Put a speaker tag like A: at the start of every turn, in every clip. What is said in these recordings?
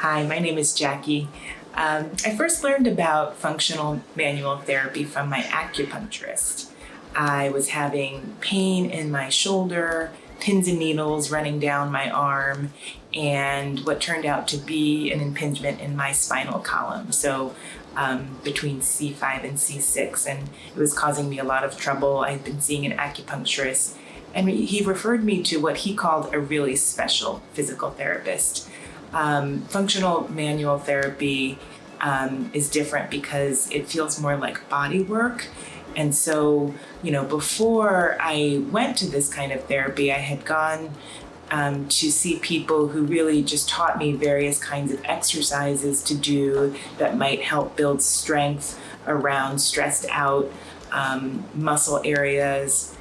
A: Hi, my name is Jackie. I first learned about functional manual therapy from my acupuncturist. I was having pain in my shoulder, pins and needles running down my arm, and what turned out to be an impingement in my spinal column. Between C5 and C6, and it was causing me a lot of trouble. I'd been seeing an acupuncturist, and he referred me to what he called a really special physical therapist. Functional manual therapy is different because it feels more like body work. And so, before I went to this kind of therapy, I had gone to see people who really just taught me various kinds of exercises to do that might help build strength around stressed out muscle areas.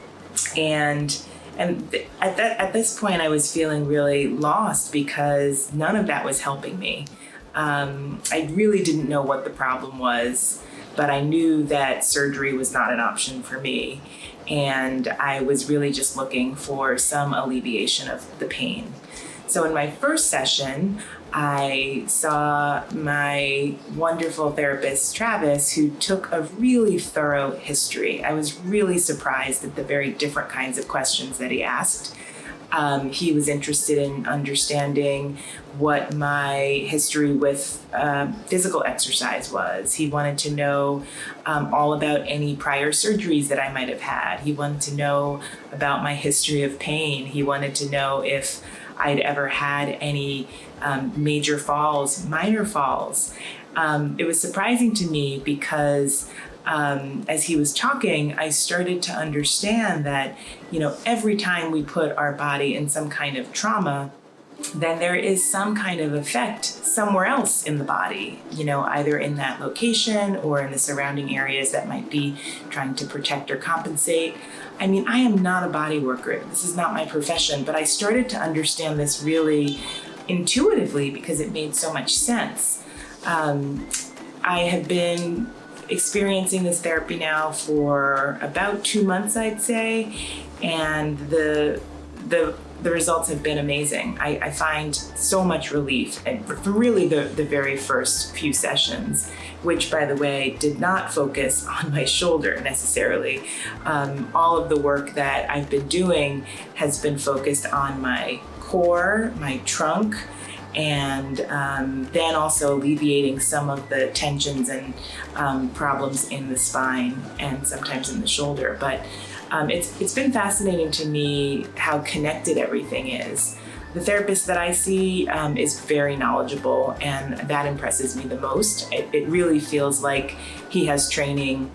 A: And at this point, I was feeling really lost because none of that was helping me. I really didn't know what the problem was, but I knew that surgery was not an option for me. And I was really just looking for some alleviation of the pain. So in my first session, I saw my wonderful therapist, Travis, who took a really thorough history. I was really surprised at the very different kinds of questions that he asked. He was interested in understanding what my history with physical exercise was. He wanted to know all about any prior surgeries that I might have had. He wanted to know about my history of pain. He wanted to know if I'd ever had any major falls, minor falls. It was surprising to me because as he was talking, I started to understand that, every time we put our body in some kind of trauma, then there is some kind of effect somewhere else in the body, either in that location or in the surrounding areas that might be trying to protect or compensate. I am not a body worker. This is not my profession, but I started to understand this really intuitively because it made so much sense. I have been experiencing this therapy now for about 2 months, I'd say, and the results have been amazing. I find so much relief, and for really the very first few sessions, which, by the way, did not focus on my shoulder necessarily. All of the work that I've been doing has been focused on my core, my trunk, and then also alleviating some of the tensions and problems in the spine and sometimes in the shoulder. But it's been fascinating to me how connected everything is. The therapist that I see is very knowledgeable, and that impresses me the most. It really feels like he has training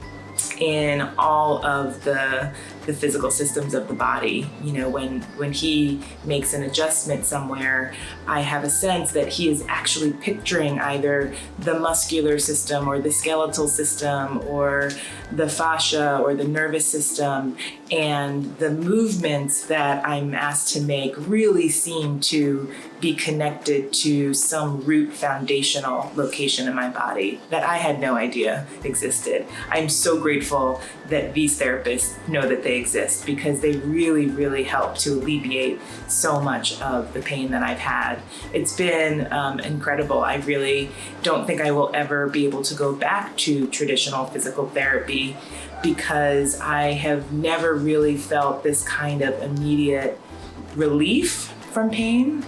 A: in all of the physical systems of the body. When he makes an adjustment somewhere, I have a sense that he is actually picturing either the muscular system or the skeletal system or the fascia or the nervous system, and the movements that I'm asked to make really seem to be connected to some root foundational location in my body that I had no idea existed. I'm so grateful that these therapists know that they exist because they really, really help to alleviate so much of the pain that I've had. It's been incredible. I really don't think I will ever be able to go back to traditional physical therapy because I have never really felt this kind of immediate relief from pain,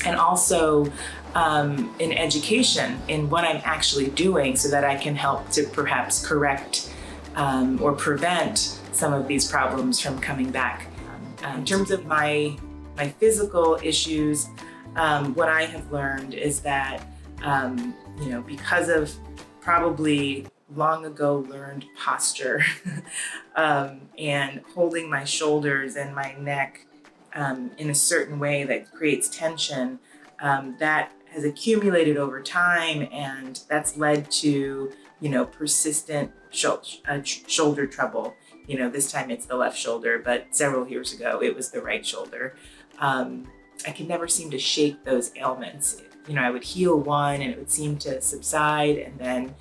A: and also in education in what I'm actually doing so that I can help to perhaps correct or prevent some of these problems from coming back. In terms of my physical issues, what I have learned is that, because of probably long ago learned posture and holding my shoulders and my neck in a certain way that creates tension, that has accumulated over time, and that's led to persistent shoulder trouble. This time it's the left shoulder, but several years ago it was the right shoulder. I could never seem to shake those ailments. I would heal one and it would seem to subside, and then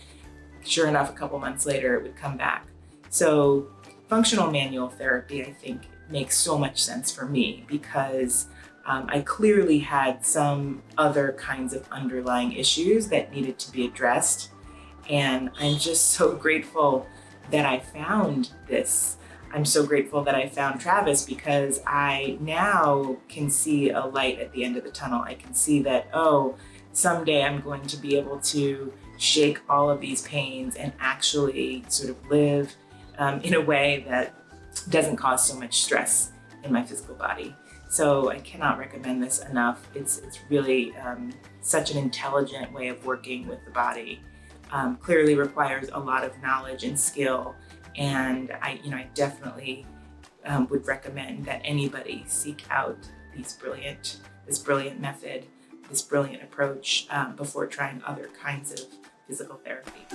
A: sure enough, a couple months later it would come back. So functional manual therapy, I think, makes so much sense for me because I clearly had some other kinds of underlying issues that needed to be addressed. And I'm just so grateful that I found this. I'm so grateful that I found Travis, because I now can see a light at the end of the tunnel. I can see that, oh, someday I'm going to be able to shake all of these pains and actually sort of live in a way that doesn't cause so much stress in my physical body. So I cannot recommend this enough. It's really such an intelligent way of working with the body. Clearly requires a lot of knowledge and skill, and I definitely would recommend that anybody seek out this brilliant method, this brilliant approach before trying other kinds of physical therapy.